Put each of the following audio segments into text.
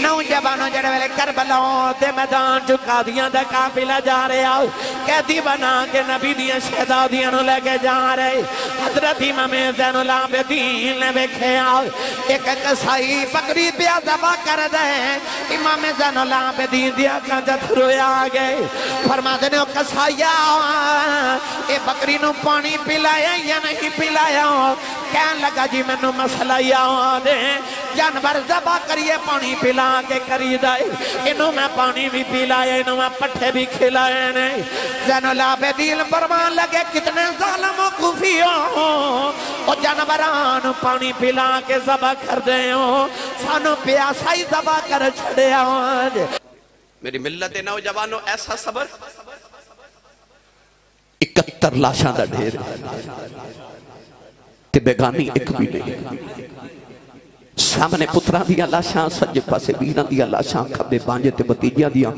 نوجوانوں جڑے ویلے کربلا دے میدان چ قادیاں دا قافلہ جا رہا قیدی بنا کے نبی دیاں شہزادیاں نو لے کے جا رہے حضرت امام زین العابدین نے ویکھیا ایک کسائی بکری پیا ذبح کر دے امام زین العابدین دی اکھاں چ تھرو آ گئے فرماندے نے او کسایا اے بکری نو پانی پلایا یا نہیں پلایا کہن لگا جی مینوں مسئلہ یاد ہے جانور ذبح کریے پانی پلا کے کری دے انہوں میں پانی بھی پلایا انہوں میں پٹھے بھی کھلائے نہیں زین العابدین فرمان لگے کتنے ظالم و خوفیوں اور جانوران پانی پلا کے ذبح کر دے سانو پیاسا ہی ذبح کر چھڑے آج میری ملت نوجوانوں ایسا صبر 71 لاشاں دا ڈھیر تے بیگانی ایک بھی نہیں سامنے پتران دیا لاشاں سجے پاسے بیران دیا لاشاں کھبے بانجے تے بتیجیاں دیا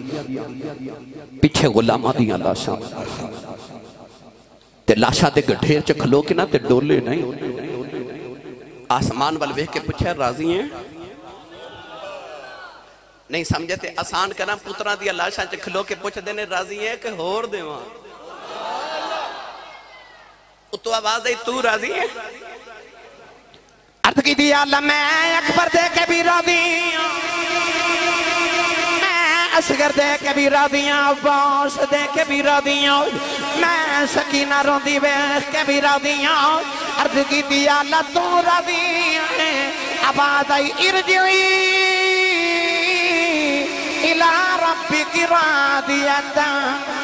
پیچھے غلامہ دیا لاشاں تے لاشاں دے گھڑیر چکھلو کے نا تے ڈولے نہیں آسمان والوے کے پچھے راضی ہیں نہیں سمجھے تے آسان کرنا پتران دیا لاشاں چکھلو کے پچھے دینے راضی ہیں کہ ہور دے وہاں تو آواز ہے تو راضی ہے عرض کی دیا اللہ میں اکبر دے کے بھی راضی میں اصغر دے کے بھی راضی عباس دے کے بھی راضی میں سکینہ روندی بیخ کے بھی راضی عرض کی دیا اللہ تو راضی آواز آئی ارجعی الہ ربی کی راضیتا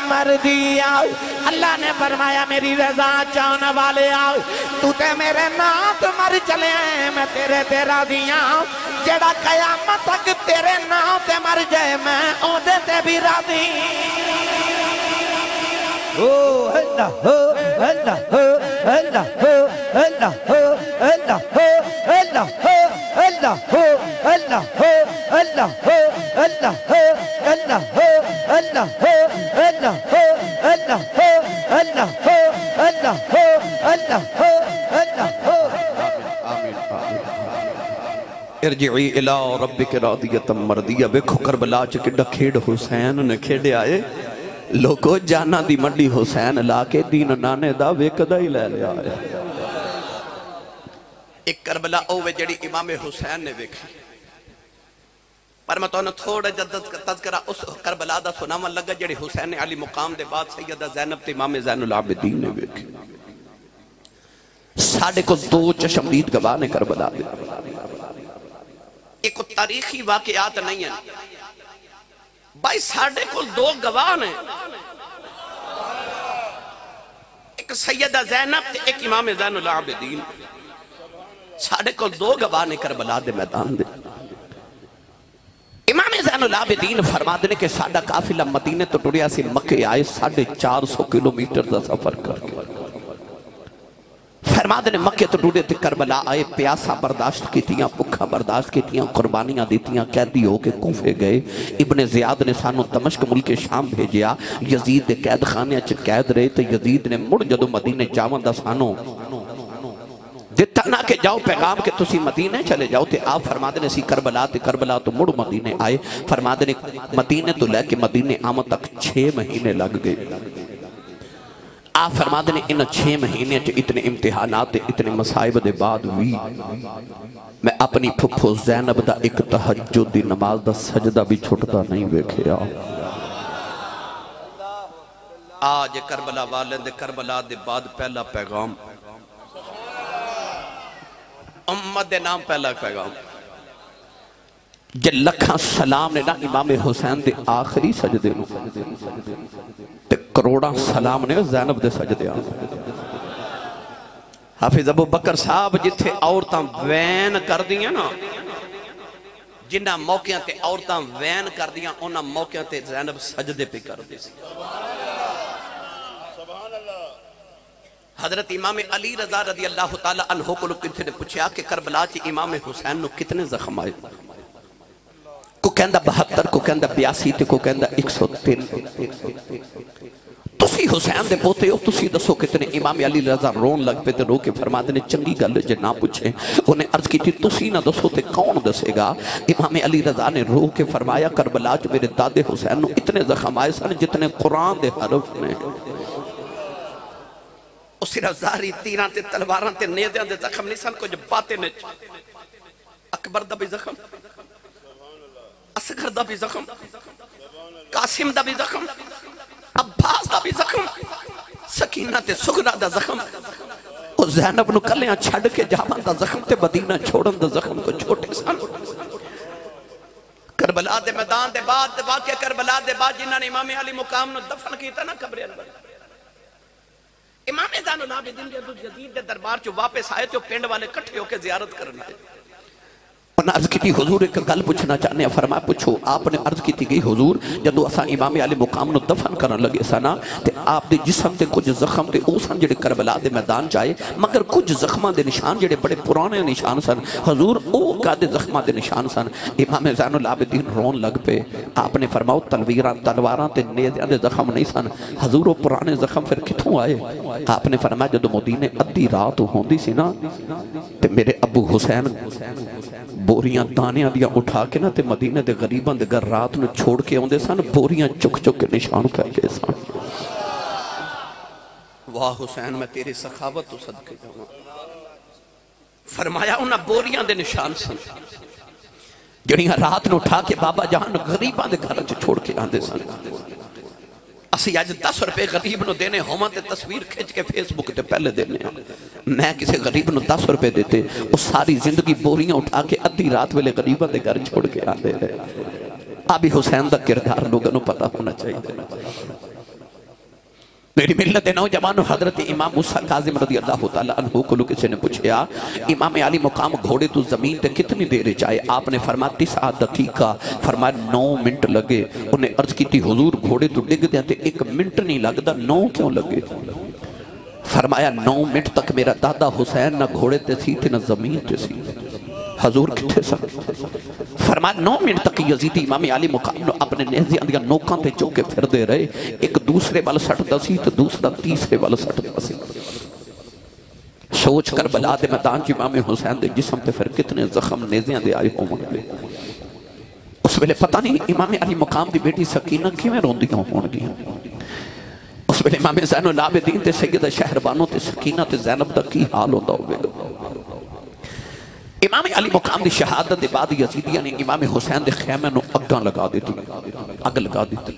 مردیا اللہ نے فرمایا میری رضا چاہنے والے آؤ تو تے میرے نات مر چلے ہیں میں تیرے تیرا دیا جڑا قیامت تک تیرے نات مر جائے میں اودے تے بھی راضی اللہ اللہ اللہ اللہ اللہ اللہ اللہ اللہ اللہ اللہ ارجعی الہ ربک راضیتا مردیہ ویکھو کربلا چکڑا کھیڑ حسین نے کھیڑے آئے لوگو جانا دی منڈی حسین لا کے دین نانے دا ویکدہ ہی لے لیا آئے ایک کربلا اوے جڑی امام حسین نے ویکھی پر میں تو انہوں تھوڑا جدد تذکرہ اس کربلا دا سناما لگا جڑی حسین علی مقام دے بعد سیدہ زینب تے امام زین العابدین نے ویکھی ساڑھے کو 2 چشمدید گواہ نے کربلا دے ایک تاریخی واقعات نہیں ہیں بھائی ساڑھے کو 2 گواہ نے ایک سیدہ زینب تے ایک امام زین العابدین ساڑھے کو 2 گواہ نے کربلا دے میدان دے امام زین العابدین فرما دینے کہ ساڑھا قافلہ مدینہ تو ٹوڑیا سے مکہ آئے 450 کلومیٹر دا سفر کر فرما دینے مکہ تو ٹوڑے تھے کربلا آئے پیاسا برداشت کی تیاں پکھا برداشت کی تیاں قربانیاں دیتیاں قیدی ہو کے کوفے گئے ابن زیاد نے سانو دمشق ملک شام بھیجیا یزید دے قید خانے اچھ قید رہے تو یزید نے مڑ جدو مدینہ جاون دا سانو دیتا نہ کہ جاؤ پیغام کہ تسی مدینہ چلے جاؤ تے آپ فرما دینے سی کربلا تے کربلا تو مڑ مدینہ آئے فرما دینے مدینہ تو لے کے مدینہ آمد تک 6 مہینے لگ گئے آپ فرما دینے ان 6 مہینے چے اتنے امتحانات اتنے مصائب دے بعد ہوئی میں اپنی پھپھو زینب دا ایک تہجد دی نماز دا سجدہ بھی چھوٹتا نہیں بیکھیا آج کربلا والد کربلا دے بعد پہلا پیغام امت دے نام پہلا پیغام جے لکھاں سلام نے نا امام حسین دے آخری سجدے نو تے کروڑاں سلام نے زینب دے سجدے آن حافظ ابو بکر صاحب جتھے عورتاں وین کر دیا نا جنہ موقعوں تے عورتاں وین کر دیا انہاں موقعوں تے زینب سجدے پہ کر دی حضرت امام علی رضا رضی اللہ تعالیٰ عنہ کو لوگ کنتھے نے پوچھا کہ کربلا چی امام حسین نو کتنے زخم آئے کو کہندہ 72 کو کہندہ 82 تے کو کہندہ 103 تو تسی حسین دے پوتے ہو تسی دسو کتنے امام علی رضا رون لگ پہ تے رو کے فرماتے نے چنگی گل جے نہ پوچھیں انہیں عرض کی تھی تسی نہ دسو تے کون دسے گا امام علی رضا نے رو کے فرمایا کربلا جو میرے دادے حسین نو اتنے زخم آئے سن جتنے قرآن دے حرف میں اس صرف ظاہری تیران تے تلواران تے نیدیاں دے زخم نہیں سن کچھ باتیں نے اکبر دا بھی زخم اصغر دا بھی زخم قاسم دا بھی زخم عباس دا بھی زخم سکینہ تے سغرا دا زخم اور زینب نو کلیاں چھڑ کے جاوان دا زخم تے مدینہ چھوڑن دا زخم کو چھوٹے سن کربلا دے میدان دے بعد واقعہ کربلا دے بعد جنہاں نے امام علی مقام نو دفن کیتا نا قبر انور امام زین العابدین جدو جدید دے دربار چو واپس آئے تو پینڈ والے کٹھے ہو کے زیارت کرنا ہے انہاں عرض کی تھی حضور ایک گل پوچھنا چاہنے ہیں فرمایا پوچھو آپ نے عرض کی تھی گئی حضور جدو اسا امام علی مقام نو دفن کرن لگے سنا تے آپ دے جسم تے کچھ زخم تے او سن جڑے کربلا دے میدان جائے مگر کچھ زخماں دے نشان جڑے بڑے پرانے نشان سن حضور او کا دے زخماں دے نشان سن امام زین العابدین رون لگ پہ آپ نے فرماؤ تلواراں تے نیزیاں دے زخم نہیں سن حضور او پرانے زخم پھر کتھوں آئے آپ نے فرمایا جدو مدینے ادھی رات ہوندی سی نا تے میرے ابو حسین بوریاں دانیاں دیاں اٹھا کے نا تے مدینہ دے غریباں دے گھر رات نو چھوڑ کے ہوندے سن بوریاں چک چک کے نشان پہ گئے سن واہ حسین میں تیری سخاوت تو صدقے جاؤں فرمایا انہاں بوریاں دے نشان سن جڑیاں رات نو اٹھا کے بابا جہاں غریباں دے گھر چھوڑ کے آندے سن اسی آج 10 روپے غریب نو دینے ہوما تے تصویر کھچ کے فیس بک تے پہلے دینے میں کسی غریب نو 10 روپے دیتے اس ساری زندگی بوریاں اٹھا کے ادھی رات ویلے غریبہ دے گھر چھوڑ کے آندے رہے ابھی حسین دا کردار لوگوں نو پتا ہونا چاہیے میری ملت نوجوانو حضرت امام موسیٰ کاظم رضی اللہ تعالیٰ عنہ کو لوگ کسی نے پوچھیا امام علی مقام گھوڑے تو زمین تے کتنی دیر چاہے آپ نے فرمایا 9 دقیقہ فرمایا 9 منٹ لگے انہیں عرض کی تھی حضور گھوڑے تو ڈگ دیا تے 1 منٹ نہیں لگتا 9 کیوں لگے فرمایا 9 منٹ تک میرا دادا حسین نہ گھوڑے تے سی تے نہ زمین تے سی حضور کتھے سن فرمایا 9 منٹ تک یزیدی امام علی مقام نو اپنے نیزیاں دیا نوکاں تے چوکے پھر دے رہے ایک دوسرے وال سٹ دسی تو دوسرا تیسرے وال سٹ دسی سوچ کر بلا دے میدان چ امام حسین دے جسم تے پھر کتنے زخم نیزیاں دے آئے ہوں گے اس ویلے پتہ نہیں امام علی مقام دی بیٹی سکینہ کیویں روندیاں ہون گیاں اس ویلے امام زین العابدین تے سیدہ شہربانو تے سکینہ تے زینب دا کی حال ہوتا ہوئے گا امام علی مقام دی شہادت دے بعد یزیدیہ نے امام حسین دے خیمہ نو اگاں لگا دیتی اگ لگا دیتی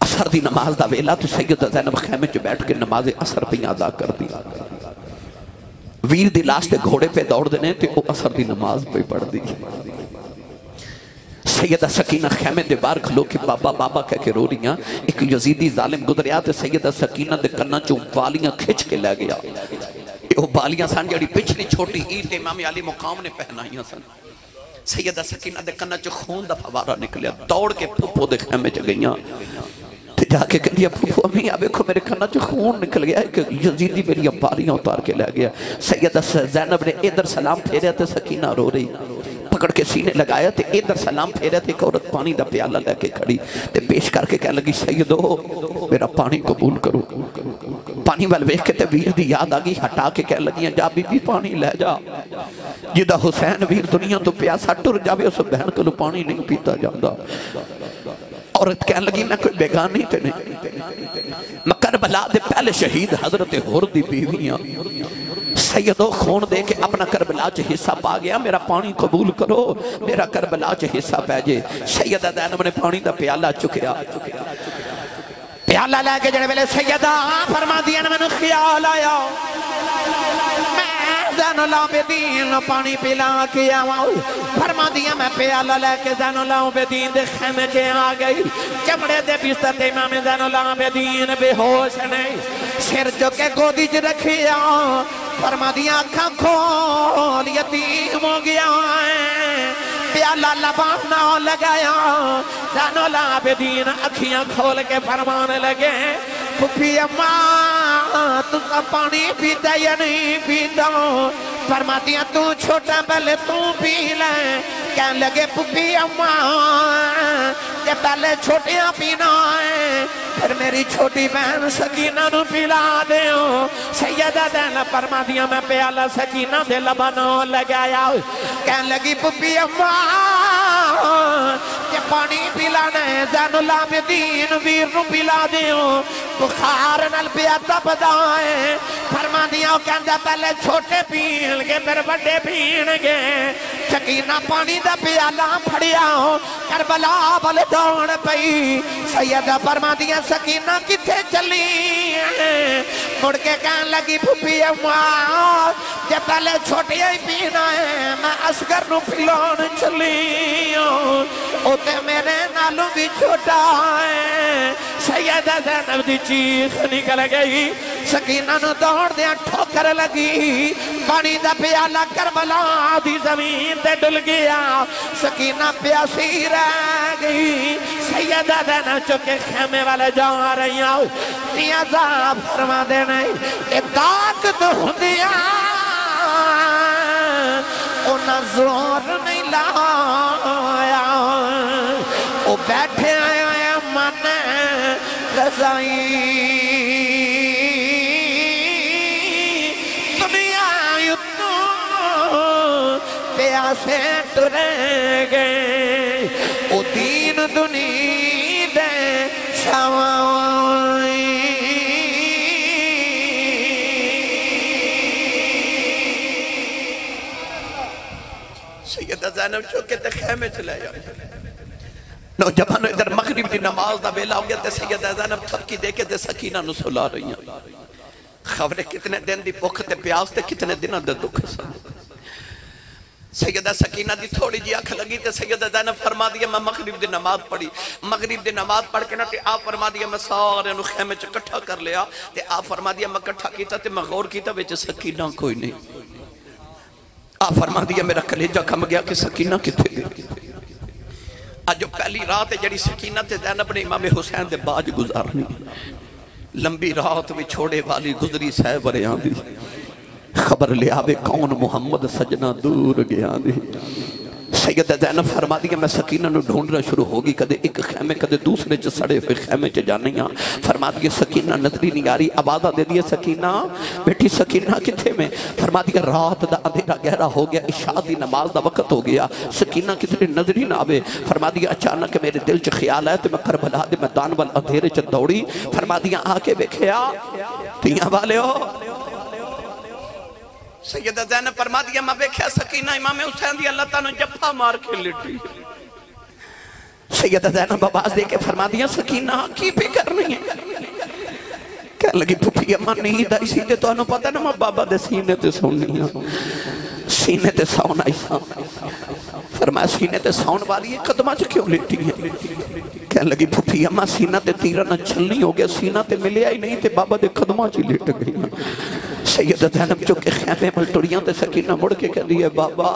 اثر دی نماز دا ویلا تو سیدہ زینب خیمہ جو بیٹھ کے نماز اثر پہ ادا کر دی ویر دی لاش تے گھوڑے پہ دوڑ دینے تے وہ اثر دی نماز پہ پڑھ دی سیدہ سکینہ خیمے دے بار کھلو کہ بابا بابا کہہ کے رو رہی ہیں ایک یزیدی ظالم گزریا تے سیدہ سکینہ دے کنہ چوں والیاں کھچ کے لے گیا وہ بالیاں سن جڑی پچھلی چھوٹی عید امام علی مقام نے پہنائیاں سن سیدہ سکینہ دے کنہ چو خون دا فوارہ نکلیا دوڑ کے پھوپو دے خیمے چ گئیاں تے جا کے کہہ دیا پھوپو امی اب دیکھو میرے کنہ چو خون نکل گیا کہ یزیدی میری بالیاں اتار کے لے گیا سیدہ زینب نے ادھر سلام پھیریا تے سکینہ رو رہی پکڑ کے سینے لگایا تے ادھر سلام پھیریا تے ایک عورت پانی دا پیالہ لے کے کھڑی تے پیش کر کے کہنے لگی سیدو میرا پانی قبول کرو پانی وال ویکھ کے تے ویر دی یاد آگئی ہٹا کے کہنے لگی جا بی بی پانی لے جا جدہ حسین ویر دنیا تو پیاسا ٹر جاوے اس بہن کو پانی نہیں پیتا جاندہ عورت کہنے لگی میں کوئی بیگانی تے نہیں میں کربلا دے پہلے شہید حضرت حر دی بیویاں سیدو خون دے کے اپنا کربلا چ حصہ پا گیا میرا پانی قبول کرو میرا کربلا چ حصہ پیجے سیدہ زینب نے پانی دا پیالہ چکیا پیالہ لے کے جڑے ویلے سیدہ فرما دیا نا میں خیال آیا میں زین العابدین پانی پلا کے آواں فرما دیا میں پیالہ لے کے زین العابدین دے خیمے کے آ گئی چمڑے دے بستر تے امام زین العابدین بے ہوش نہیں سر جو کے گودی چ رکھیا فرما دیا آنکھاں کھول یتیم ہو گیا پیالہ لبانا لگایا زین العابدین اکھیاں کھول کے فرمانے لگے پھپھی اماں تو سب پانی پیتا یا نہیں پیتا فرما دیا تو چھوٹا پہلے تو پی لے کہنے لگے پپی اماں کہ پہلے چھوٹیاں پینا ہے پھر میری چھوٹی بہن سکینہ نو پلا دیو سیدہ زینب فرما دیا میں پیالہ سکینہ دے لبنوں لگایا کہنے لگی پپی اماں کہ پانی پلانا ہے زین العابدین ویر نو پلا دیو بخار نل پیاتا بدائے فرما دیا کہندہ پہلے چھوٹے پین گے پھر بڑے پین گے سکینہ پانی دا پیالہ پھڑیا ہو کربلا بل دوڑ پئی سیدہ فرما دیا سکینہ کتے چلی مڑ کے کہنے لگی پھوپی اماں جب پہلے چھوٹی ہی پینا ہے میں اصغر نو پلون چلی ہوتے میرے نالوں بھی چھوٹا ہے سیدہ زینب دی چیخ نکل گئی سکینہ نو دوڑ دیا ٹھوکر لگی پانی دا پیالہ کربلا دی زمین تے ڈل گیا سکینہ پیاسی رہ گئی سیدہ زینب چکے خیمے والے جا رہی ہیں نیازہ فرما دینے طاقت ہندیاں انہاں زور نہیں لایا وہ بیٹھے آئے من رضائی دنیا یتنوں پیاسے ٹرے گئے وہ دین دنیا دے شوائی سیدہ زینب چوکے تے خیمے چلے جائے نوجوانوں ادھر مغرب دی نماز دا بیلا ہو گیا تے سیدہ زینب تھپکی دے کے تے سکینہ نو سلا رہی ہیں خبریں کتنے دن دی بھوک تے پیاس تے کتنے دنوں دے دکھ سن سیدہ سکینہ دی تھوڑی جی آنکھ لگی تے سیدہ زینب فرما دیا میں مغرب دی نماز پڑھی مغرب دی نماز پڑھ کے نا تے آپ فرما دیا میں سارے نو خیمے چ کٹھا کر لیا تے آپ فرما دیا میں کٹھا کیتا تے میں غور کیتا وچ سکینہ کوئی نہیں آپ فرما دیا میرا کلیجہ کھم گیا کہ سکینہ کتے گئی آج جو پہلی رات ہے جڑی سکینہ تے زینب نے امام حسین دے باج گزارنی لمبی رات بھی چھوڑے والی گزری سہبر یہاں دی خبر لے آوے کون محمد سجنہ دور گیا دی سیدہ زینب فرما دیا میں سکینہ نو ڈھونڈنا شروع ہوگی کدے ایک خیمے کدے دوسرے چ سڑے ہوئے خیمے چ جانیاں فرما دیا سکینہ نظری نہیں آ رہی آوازہ دے دیا سکینہ بیٹی سکینہ کتھے میں فرما دیا رات دا اندھیرا گہرا ہو گیا عشاء دی نماز دا وقت ہو گیا سکینہ کتنے نظری نہ آوے فرما دیا اچانک میرے دل چ خیال ہے تو میں کربلا دے میدان وال اندھیرے چ دوڑی فرما دیا آ کے بیکھیا تیاں والے ہو سیدہ زینب فرما دیا میں بیکھیا سکینہ امام حسین دی اللہ تعالیٰ جفا مار کے لٹی سیدہ زینب آواز دے کے فرما دیا سکینہ کی بھی کرنی ہے کہہ لگی پھوپھی اماں نہیں دا اسی تے تو انہوں پتہ نا میں بابا دے سینے تے سونی ہوں سینے تے سون آئیسا فرمایا سینے تے سون والی قدمہ جو کیوں لٹی ہے کہنے لگی پھوپھی اماں سینہ تے تیرہ نہ چلنی ہو گیا سینہ تے ملیا ہی نہیں تے بابا دے قدمہ چی لٹ گئی سیدہ زینب جو کہ خیمے ملٹوریاں تے سکینہ مڑ کے کہہ دیئے بابا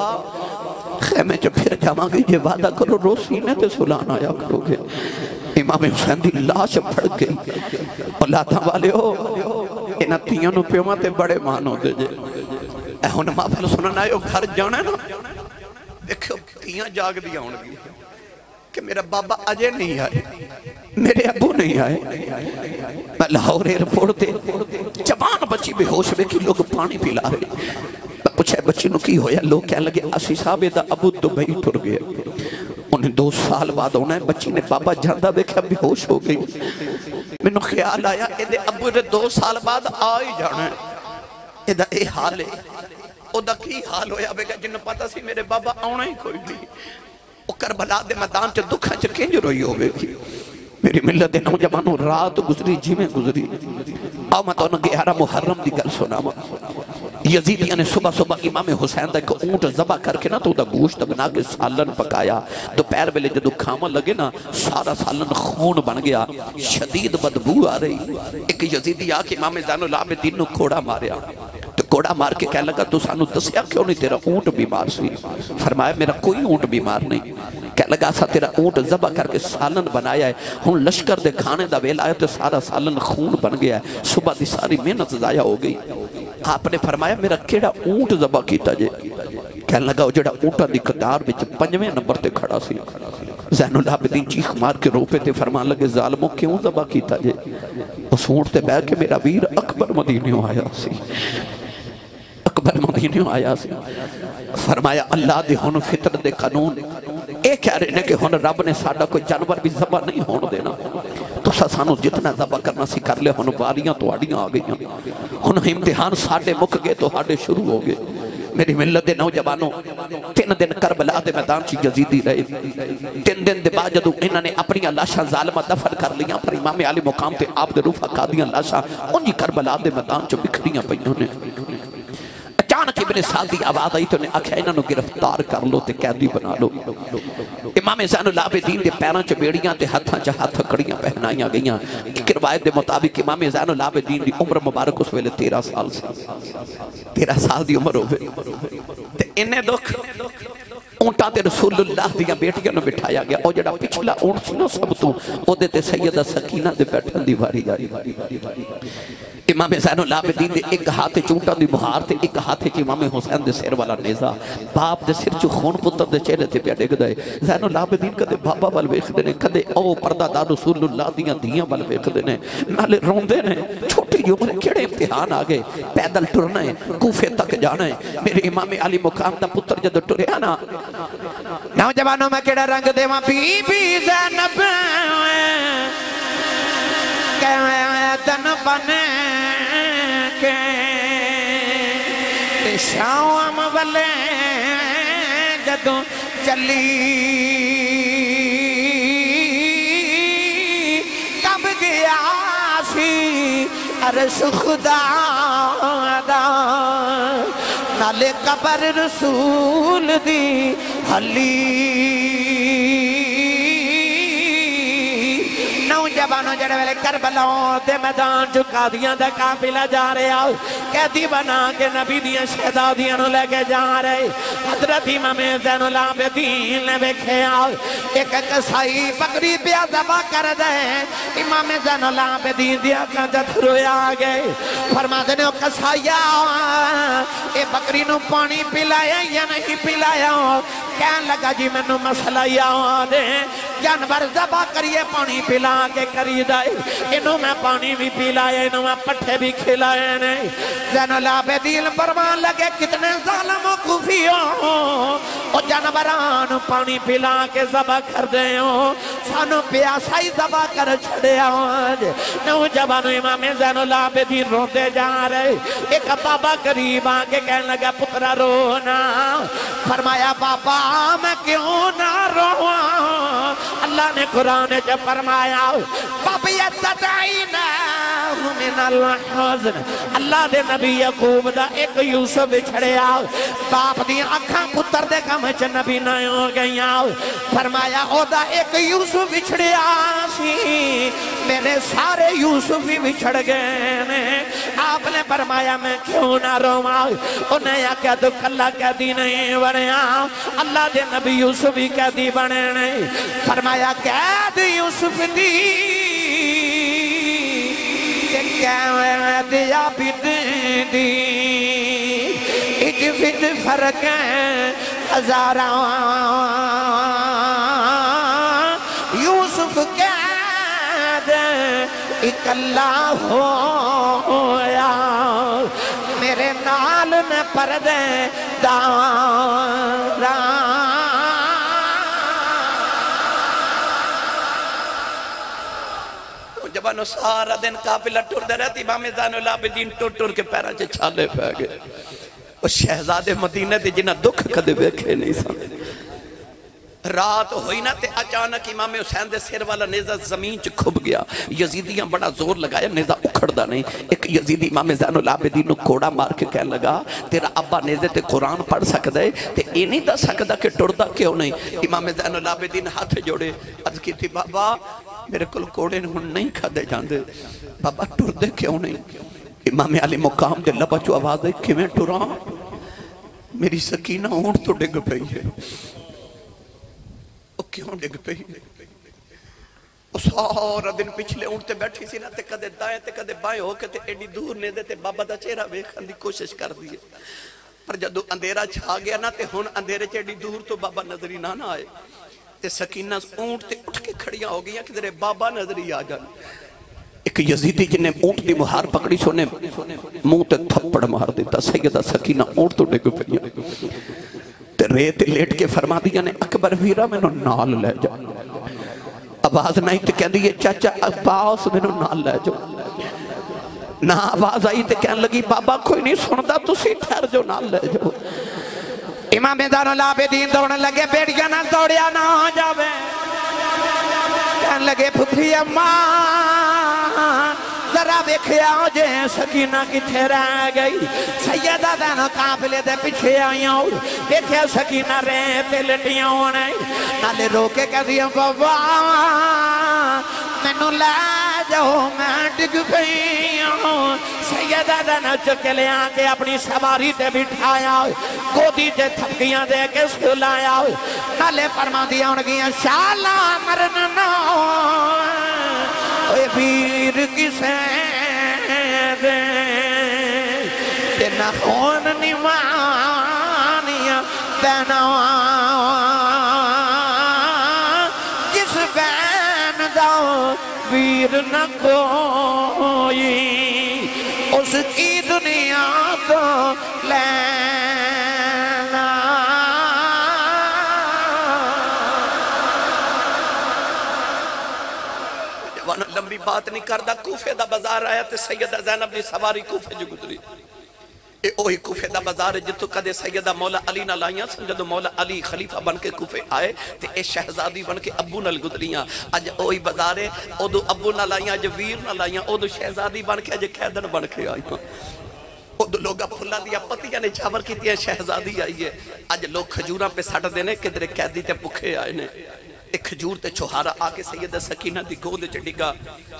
خیمے جو پھر جاواں گئی یہ وعدہ کرو رو سینے تے سلان آیا کرو گے امام حسین دی لاش پھڑ گئی اولادہ والے ہو انہاں تیاں نو پیوماں تے بڑے مانو دے جے اے ہن مافل سنن آئے ہو گھر جانا ہے نا دیکھو تیاں جاگ دیا ہونگی کہ میرا بابا اجے نہیں آئے میرے ابو نہیں آئے میں لاہور ایئرپورٹ دے جوان بچی بے ہوش میں کی لوگ پانی پلا رہے میں پوچھے بچی نو کی ہویا لوگ کہنے لگے اسی صاحب دا ابو دبئی ٹر گئے انہیں 2 سال بعد ہونا ہے بچی نے بابا جاندہ دیکھا بے ہوش ہو گئی میں نو خیال آیا اے ابو نے 2 سال بعد آئی جانا ہے اے حال ہے او دا کی حال ہویا بے گا جنہوں پتا سی میرے بابا آنا ہی کوئی نہیں او کربلا دے میدان چا دکھا چا کنج روئی ہوئے گی میری ملت نوجوانوں رات گزری جی میں گزری آؤ میں تو انہوں 11 محرم دی گل سنا یزیدیاں نے صبح صبح امام حسین دا ایک اونٹ ذبح کر کے نا تو دا گوشت بنا کے سالن پکایا دوپہر ویلے جدو کھاما لگے نا سارا سالن خون بن گیا شدید بدبو آ رہی ایک یزیدی آ کے امام زین العابدین نو کوڑا ماریا تو کوڑا مار کے کہہ لگا تو سانو دسیا کیوں نہیں تیرا اونٹ بیمار سی فرمایا میرا کوئی اونٹ بیمار نہیں کہہ لگا سا تیرا اونٹ ذبح کر کے سالن بنایا ہے ہن لشکر دے کھانے دا ویلا ہے تو سارا سالن خون بن گیا ہے صبح دی ساری محنت ضائع ہو گئی آپ نے فرمایا میرا کیڑا اونٹ ذبح کیتا جے کہنے لگا وہ جڑا اونٹاں دی قطار وچ 5ویں نمبر تے کھڑا سی زین العابدین چیخ مار کے رو پے تے فرمان لگے ظالموں کیوں ذبح کیتا جے اس اونٹ تے بیٹھ کے میرا ویر اکبر مدینیوں آیا سی اکبر مدینیوں آیا سی فرمایا اللہ دے ہن فطرت دے قانون اے کہہ رہے ہیں کہ ہن رب نے ساڈا کوئی جانور بھی ذبح نہیں ہون دینا تو سانو جتنا ذبح کرنا سی کر لے ہن باریاں تواڈیاں آ گئیاں ہن امتحان ساڈے مک گئے تو ہاڈے شروع ہو گئے میری ملت دے نوجوانوں 3 دن کربلا دے میدان چ یزیدی رہے 3 دن دے بعد جدوں انہاں نے اپنی لاشاں ظالمہ دفن کر لیاں پر امام علی مقام تے آپ دے روح قادیاں لاشاں انہی کربلا دے میدان چ بکھریاں پئیاں نے اچانک ابن سعد دی آواز آئی تو نے آکھیا انہاں نو گرفتار کر لو تے قیدی بنا لو امام زین العابدین دے پیراں چ بیڑیاں تے ہتھاں چ ہتھ کڑیاں پہنائیاں گئیاں ایک روایت دے مطابق امام زین العابدین دی عمر مبارک اس ویلے 13 سال سی 13 سال دی عمر ہوئے تے انہیں دکھ اونٹاں تے رسول اللہ دیاں بیٹیاں نو بٹھایا گیا او جڑا پچھلا اونٹ سی نا سب تو او دے تے سیدہ سکینہ دے بیٹھن دی واری آئی امام زین العابدین دے ایک ہاتھ چونٹاں دی مہار تے ایک ہاتھ چ امام حسین دے سر والا نیزہ باپ دے سر چ خون پتر دے چہرے تے پیا ڈگ دے زین العابدین کدے بابا ول ویکھدے نے کدے او پردہ دار رسول اللہ دیاں دھیاں ول ویکھدے نے نالے روندے نے چھوٹی عمر کیڑے امتحان آ گئے پیدل ٹرنا ہے کوفے تک جانا ہے میرے امام علی مقام دا پتر جدوں ٹریا نا نوجوانوں میں کیڑا رنگ دیواں بی بی زینب دن بنے کے شام والے جدوں چلی کب گیا سی عرش خدا دا نالے قبر رسول دی حلی نوجوانوں جڑے ویلے کربلا دے میدان چ قادیاں دا قافلہ جا رہا قیدی بنا کے نبی دیاں شہزادیاں نو لے کے جا رہے حضرت امام زین العابدین نے ویکھیا ایک قصائی بکری پیا ذبح کر دے امام زین العابدین دی اکھاں چ رویا آ گئے فرماتے نے او قصایا اے بکری نو پانی پلایا یا نہیں پلایا کہن لگا جی مینوں مسئلہ یاد ہے جانور ذبح کریے پانی پلا کے کری دائے انہوں میں پانی بھی پلائے انہوں میں پٹھے بھی کھلائے نہیں زین العابدین فرمان لگے کتنے ظالم و کوفیوں او جانوران پانی پلا کے ذبح کر دیں سانو پیاسا ہی ذبح کر چھڑے آج نوجوان امام زین العابدین روتے جا رہے ایک بابا قریب آگے کہنے لگا پترا رونا فرمایا بابا میں کیوں نہ رواں اللہ نے قرآن جب فرمایا باب یتدعینا من الحزن اللہ دے نبی یعقوب دا ایک یوسف بچھڑیا باپ دی آنکھاں پتر دے کم چ نبی نہ ہو گئیاں فرمایا او دا ایک یوسف بچھڑیا سی میرے سارے یوسف بھی بچھڑ گئے نے آپ نے فرمایا میں کیوں نہ رواں انہیں آکھیا تو کلا قیدی نہیں بنیا اللہ دے نبی یوسف بھی قیدی بنے نہیں فرمایا قید یوسف دی قید عابد دی اجفت فرق ہزاراں یوسف قید اکلا ہویا میرے نال نے پردے داراں جبانو سارا دن قافلہ ٹر دے رہتی امام زین العابدین ٹر کے پیرا چے چھالے پہ گئے وہ شہزادے مدینہ دے جنہ دکھ کدے بیکھے نہیں سامنے رات ہوئی نا تے اچانک امام حسین دے سر والا نیزہ زمین چ کھب گیا یزیدیاں بڑا زور لگایا نیزہ اکھڑ دا نہیں ایک یزیدی امام زین العابدین نو کوڑا مار کے کہنے لگا تیرا ابا نیزے تے قرآن پڑھ سکتا ہے تے اے نہیں دا سکتا کہ ٹردہ کیوں نہیں امام زین العابدین ہاتھ جوڑے عرض کی تھی بابا میرے کل کوڑے نہیں کھا دے جاندے بابا ٹردے کیوں نہیں امام علی مقام دے لبا چو آواز ہے کہ میں ٹران میری سکینہ اونٹ تو ڈگ پئی ہے وہ کیوں ڈگ پئی وہ سارا دن پچھلے اونٹے بیٹھی سی نا تے کدے دائیں تے کدے بائیں ہو کے تے ایڈی دور نے دے تے بابا دا چہرہ ویکھن دی کوشش کر دی پر جدو اندھیرا چھا گیا نا تے ہن اندھیرے چیڑی دور تو بابا نظری نہ آئے تے سکینہ اونٹ تے اٹھ کے کھڑیاں ہو گئیاں کدھر بابا نظری آ جان. ایک یزیدی جنہیں اونٹ دی مہار پکڑی سونے منہ تے تھپڑ مار دیتا. سیدہ سکینہ اونٹ تو ڈگ پئی تے ریت لیٹ کے فرما دیا نے اکبر ویرا مینوں نال لے جا. آواز نہیں تے کہندی ہے چاچا عباس مینوں نال لے جا. نہ آواز آئی تے کہنے لگی بابا کوئی نہیں سندا تسی ٹھہر جو نال لے جاؤ. امام زین العابدین دوڑنے لگے بیٹیاں نال دوڑیا نہ جاوے. کہنے لگے پھپھی اماں ذرا ویکھیا جے سکینہ کتھے رہ گئی. سیدہ زینب قافلے دے پیچھے آئیاں دیکھیا سکینہ ریت تے لٹیاں ہونے نالے رو کے کہہ دیا بابا مینوں لے جاؤ میں ڈگ پئی ہوں. سیدہ زینب چک کے لے آ کے اپنی سواری تے بٹھایا گودی تے تھپکیاں دے کے سلایا نالے فرما دیا ان گیا شالا مرن نہ اے ویر کسے دے تے نہ خون نیوانیاں دینا جس بین دا ویر نہ کوئی اس کی دنیا تو لینا. جوانہ لمبی بات نہیں کردہ کوفے دا بازار آیا تے سیدہ زینب نے سواری کوفے جو گزری. اے اوہی کوفے دا بازار ہے جتو کدے سیدہ مولا علی نہ لائیاں سمجھدو مولا علی خلیفہ بن کے کوفے آئے تے اے شہزادی بن کے ابو نل گزریاں. اج اوہی بازار ہے او ابو نہ لائیاں اج ویر نہ لائیاں او شہزادی بن کے اج قیدن بن کے آئیاں. او لوگا پھلا دیا پتیاں نے چاور کی تیا شہزادی آئی ہے. اج لوگ کھجوراں پہ سٹ دینے کدھر قیدی تے پکھے آئے نے. ایک کھجور تے چھوہارا آکے سیدہ سکینہ دی گود چڑھگا.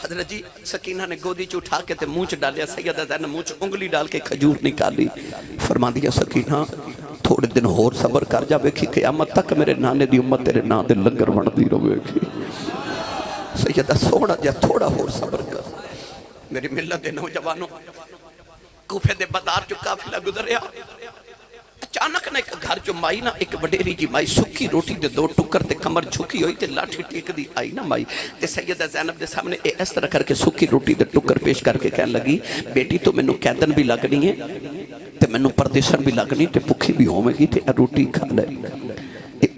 حضرت جی سکینہ نے گودی چ اٹھا کے تے منہ چ ڈالیا. سیدہ زینب منہ چ انگلی ڈال کے کھجور نکالی. فرما دیا سکینہ تھوڑے دن اور صبر کر جا ویکھی قیامت تک میرے نانے دی امت تیرے نا دے لنگر بندی رہے گی. سیدہ سوڑا جا تھوڑا اور صبر کر. میری ملت دے نوجوانوں کوفے دے بازار چو قافلہ گزریا. اچانک نہ ایک گھر چو مائی نہ ایک وڈیری جی مائی سکی روٹی دے دو ٹکر تے کمر جھکی ہوئی تے لاٹھی ٹیک دی آئی نہ مائی تے سیدہ زینب دے سامنے اے اس طرح کر کے سکی روٹی دے ٹکر پیش کر کے کہنے لگی بیٹی تو منو قیدن بھی لگنی ہے تے منو پردیشن بھی لگنی تے پکھی بھی ہومے گی تے روٹی کھا لے.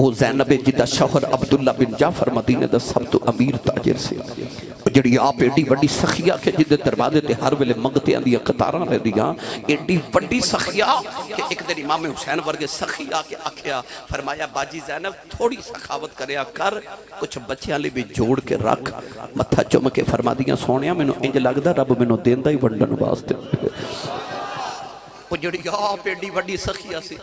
او زینب جدہ شوہر عبداللہ بن جعفر مدینہ دا سب تو امیر تاجر سے جڑی آپ ایڈی وڈی سخیہ کے جدے دروازے تے ہر ویلے منگتے ہیں دیا قطاراں رہ دیا. ایڈی وڈی سخیہ کہ ایک دن امام حسین ورگے سخیہ کے آکھیا فرمایا باجی زینب تھوڑی سخاوت کریا کر کچھ بچیاں لے بھی جوڑ کے رکھ. متھا چم کے فرما دیا سونیا میں انج لگدا رب میں دیندہ ہی ونڈن واسطے. وہ جڑی آپ ایڈی وڈی سخیہ سی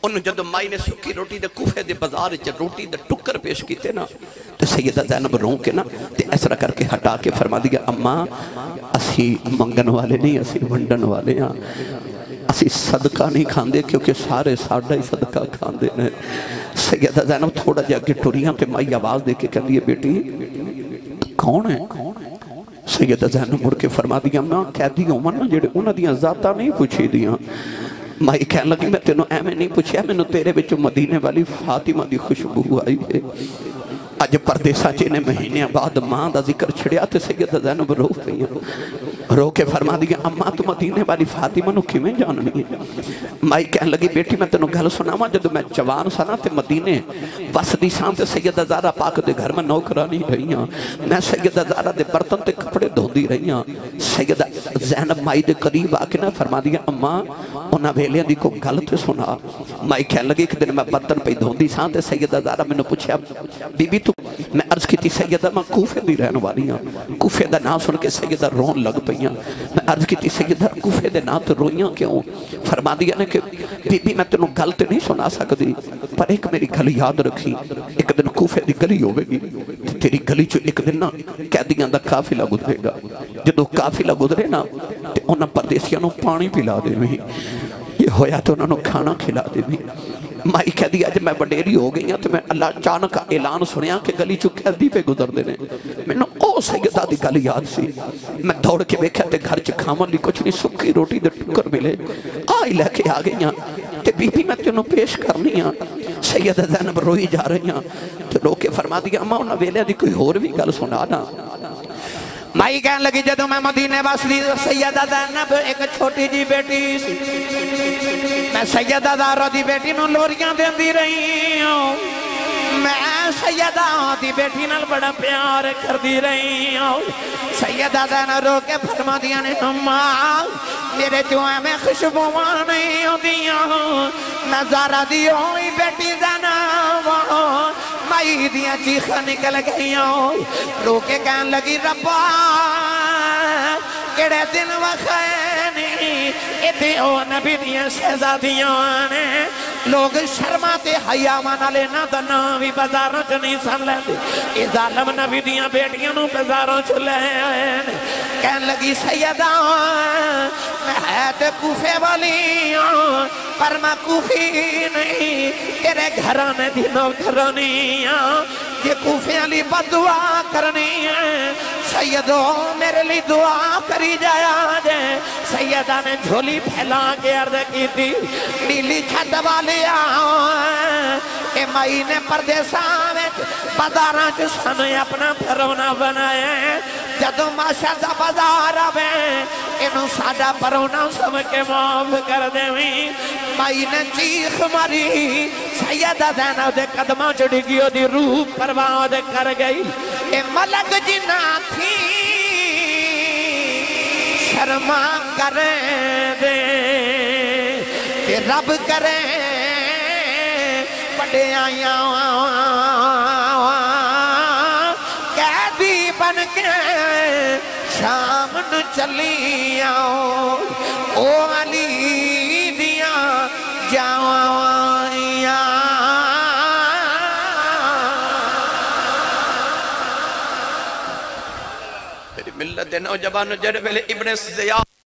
انہوں جدو مائی نے سکی روٹی دے کوفے دے بازار چا روٹی دے ٹکر پیش کیتے نا تو سیدہ زینب رون کے نا تے ایسرا کر کے ہٹا کے فرما دیا اماں اسی منگن والے نہیں اسی ونڈن والے ہیں. اسی صدقہ نہیں کھاندے کیونکہ سارے ساڑھا ہی صدقہ کھاندے نے. سیدہ زینب تھوڑا جا کے ٹوریاں تے مائی آواز دے کے کہہ دیئے بیٹی کون ہے؟ سیدہ زینب مڑ کے فرما دیا اماں قیدی عمر نا جڑے انہاں دیاں ذاتہ نہیں پوچھی دیاں. مائی کہنے لگی میں تینوں ایمیں نہیں پوچھیا میں نے تیرے بچوں مدینے والی فاطمہ دی خوشبو آئی ہے. اج پردیسہ چینے مہینے بعد ماں دا ذکر چھڑیا تے سیدہ زینب رو پئی رو کے فرما دیا اماں تو مدینے والی فاطمہ نو کیویں جاننی ہے. مائی کہنے لگی بیٹی میں تینوں گل سناواں جدو میں جوان سا نا تے مدینے وسدی سان تے سیدہ زہرا پاک دے گھر میں نوکرانی رہی ہاں. میں سیدہ زہرا دے برتن تے کپڑے دھوندی رہی ہاں. سیدہ زینب مائی دے قریب آ کے نا فرما دیا اماں انہاں ویلیاں دی کو گل تے سنا. مائی کہنے لگی ایک دن میں برتن پہ دھوندی سان تے سیدہ زہرا میں نے پوچھا بی بی تو میں عرض کی تھی سیدہ میں کوفے دی رہن والی ہاں. کوفے دا نام سن کے سیدہ رون لگ پئیاں. میں عرض کی تھی سیدہ کوفے دے نام تو روئیاں کیوں؟ فرما دیا نے کہ بی بی میں تنوں گل تے نہیں سنا سکتی پر ایک میری گل یاد رکھی ایک دن کوفے دی گلی ہوئے گی تیری گلی چو ایک دن نا قیدیاں دا قافلہ گزرے گا. جدو قافلہ گزرے نا تے انہاں پردیسیاں نو پانی پلا دے میں یہ ہویا تو انہوں نے کھانا کھلا دے میں. مائی کہہ دیا جب میں بڑیری ہو گئی ہیں تو میں اللہ اچانک کا اعلان سنیا کہ گلی چو قیدی پہ گزر دینے. میں نے او سیدہ دی گل یاد سی. میں دوڑ کے بیکھا تے گھر چ کھاون لی کچھ نہیں سکی روٹی دے ٹکر ملے آئی لے کے آ گئی ہیں. تے بی بی میں تینوں پیش کرنی ہاں سیدہ زینب روئی جا رہی ہیں تو لوگ کے فرما دیا اماں انہاں ویلے دی کوئی اور بھی گل سنا نا مائی کہنے لگی جدوں میں مدینے واسطی سیدہ زینب ایک چھوٹی جی بیٹی سی میں سیدہ زہرا دی بیٹی نوں لوریاں دیندی رہی ہوں میں سیدہ دی بیٹی نال بڑا پیار کردی رہی ہوں سیدہ زینب رو کے فرما دیا نے اماں میرے چوہے میں خوشبوواں نہیں ہوندیاں میں زہرا دی ہوئی بیٹی زینب مائی دیاں چیخاں نکل گئیاں رو کے کہن لگی ربا کڑے دن وخینی ایتے او نبی دیاں شہزادیاں نے لوگ شرماتے حیاواں نالے نہ دناوی بازاروں چ نہیں سن لیندے اے ظالم نبی دیاں بیٹیاں نوں بازاروں چ لے آئے کہن لگی سیدہ میں ہے تے کوفے والی ہوں پر میں کوفی نہیں تیرے گھرانے دی نوکرانی ہوں یہ کوفے والی بدعا کرنی ہے سیدو میرے لیے دعا کری جایا جے سیدہ نے جھولی پھیلا کے عرض کی تھی نیلی چھت والی آؤں کہ مائی نے پردیساں وچ بازاراں چ سانوں اپنا پرونا بنایا جدوں ماشاء دا بازار آوے اینوں ساڈا پرونا سمجھ کے معاف کر دیویں مائی نے چیخ ماری سیدہ زینب دے قدماں چ ڈگی او دی روح پرواز کر گئی اے ملک جنہ تھی شرما کریں دے کہ رب کریں بڑے آیاں قیدی بن کے شام نو چلی آؤں او علی دیاں جاوائیاں میری ملت نوجوانوں جڑے ویلے ابن زیاد